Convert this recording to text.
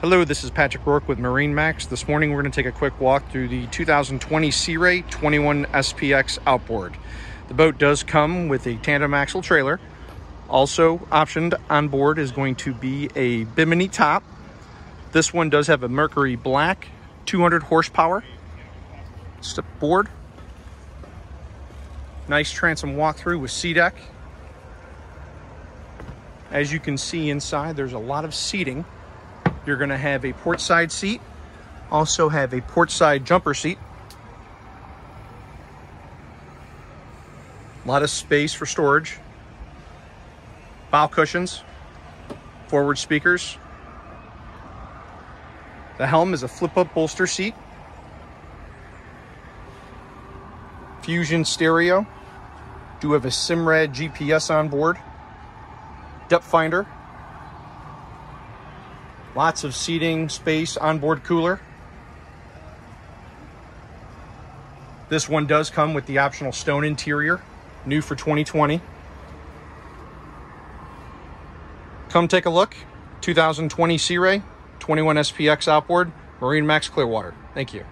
Hello, this is Patrick Rourke with MarineMax. This morning we're going to take a quick walk through the 2020 Sea Ray 21 SPX Outboard. The boat does come with a tandem axle trailer. Also optioned on board is going to be a bimini top. This one does have a Mercury black 200 horsepower board. Nice transom walkthrough with sea deck. As you can see inside, there's a lot of seating. You're going to have a port side seat, also have a port side jumper seat. A lot of space for storage. Bow cushions, forward speakers. The helm is a flip-up bolster seat. Fusion stereo. Do have a Simrad GPS on board. Depth finder. Lots of seating space, onboard cooler. This one does come with the optional stone interior, new for 2020. Come take a look. 2020 Sea Ray 21 SPX Outboard, MarineMax Clearwater. Thank you.